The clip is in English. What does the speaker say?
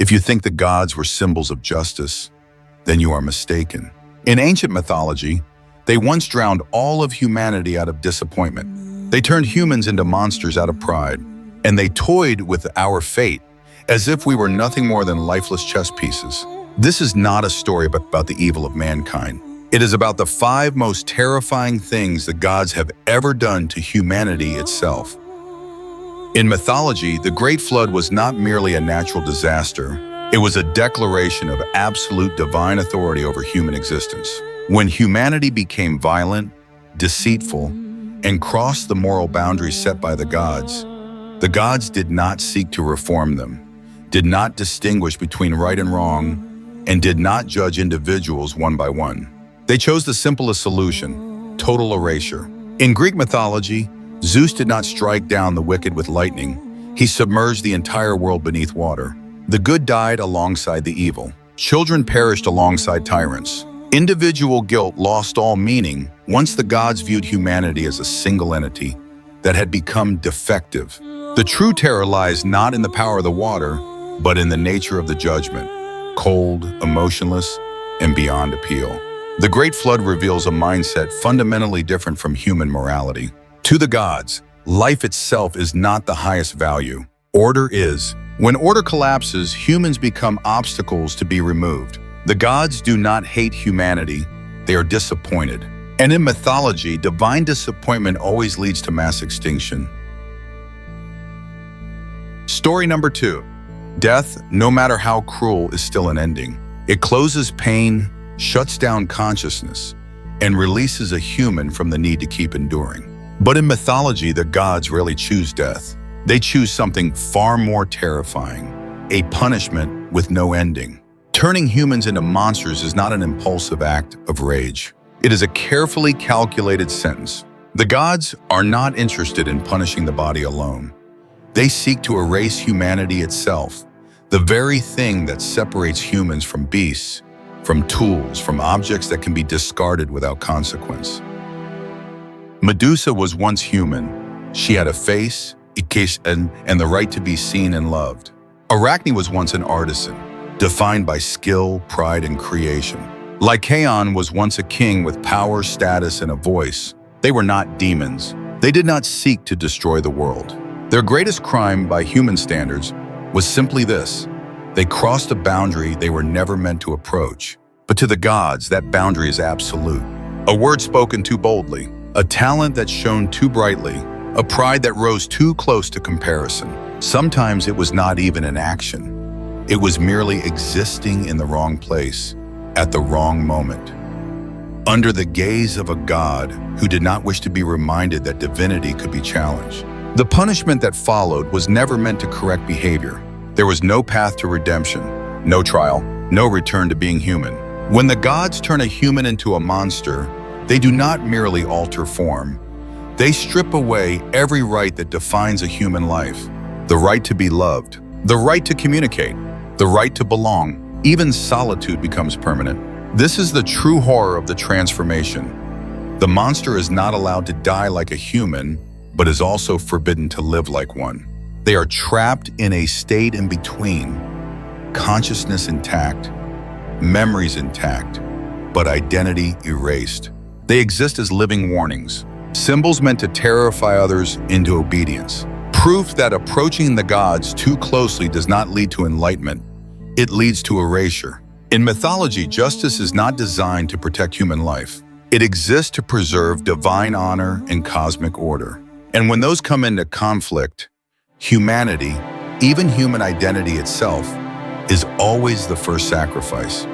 If you think the gods were symbols of justice, then you are mistaken. In ancient mythology, they once drowned all of humanity out of disappointment. They turned humans into monsters out of pride, and they toyed with our fate as if we were nothing more than lifeless chess pieces. This is not a story about the evil of mankind. It is about the 5 most terrifying things the gods have ever done to humanity itself. In mythology, the Great Flood was not merely a natural disaster. It was a declaration of absolute divine authority over human existence. When humanity became violent, deceitful, and crossed the moral boundaries set by the gods did not seek to reform them, did not distinguish between right and wrong, and did not judge individuals one by one. They chose the simplest solution: total erasure. In Greek mythology, Zeus did not strike down the wicked with lightning. He submerged the entire world beneath water. The good died alongside the evil. Children perished alongside tyrants. Individual guilt lost all meaning once the gods viewed humanity as a single entity that had become defective. The true terror lies not in the power of the water, but in the nature of the judgment, cold, emotionless, and beyond appeal. The Great Flood reveals a mindset fundamentally different from human morality. To the gods, life itself is not the highest value. Order is. When order collapses, humans become obstacles to be removed. The gods do not hate humanity, they are disappointed. And in mythology, divine disappointment always leads to mass extinction. Story number 2. Death, no matter how cruel, is still an ending. It closes pain, shuts down consciousness, and releases a human from the need to keep enduring. But in mythology, the gods rarely choose death. They choose something far more terrifying, a punishment with no ending. Turning humans into monsters is not an impulsive act of rage. It is a carefully calculated sentence. The gods are not interested in punishing the body alone. They seek to erase humanity itself, the very thing that separates humans from beasts, from tools, from objects that can be discarded without consequence. Medusa was once human. She had a face, and the right to be seen and loved. Arachne was once an artisan, defined by skill, pride, and creation. Lycaon was once a king with power, status, and a voice. They were not demons. They did not seek to destroy the world. Their greatest crime, by human standards, was simply this: they crossed a boundary they were never meant to approach. But to the gods, that boundary is absolute. A word spoken too boldly, a talent that shone too brightly, a pride that rose too close to comparison. Sometimes it was not even an action. It was merely existing in the wrong place, at the wrong moment, under the gaze of a god who did not wish to be reminded that divinity could be challenged. The punishment that followed was never meant to correct behavior. There was no path to redemption, no trial, no return to being human. When the gods turn a human into a monster, they do not merely alter form. They strip away every right that defines a human life: the right to be loved, the right to communicate, the right to belong. Even solitude becomes permanent. This is the true horror of the transformation. The monster is not allowed to die like a human, but is also forbidden to live like one. They are trapped in a state in between, consciousness intact, memories intact, but identity erased. They exist as living warnings, symbols meant to terrify others into obedience. Proof that approaching the gods too closely does not lead to enlightenment. It leads to erasure. In mythology, justice is not designed to protect human life. It exists to preserve divine honor and cosmic order. And when those come into conflict, humanity, even human identity itself, is always the first sacrifice.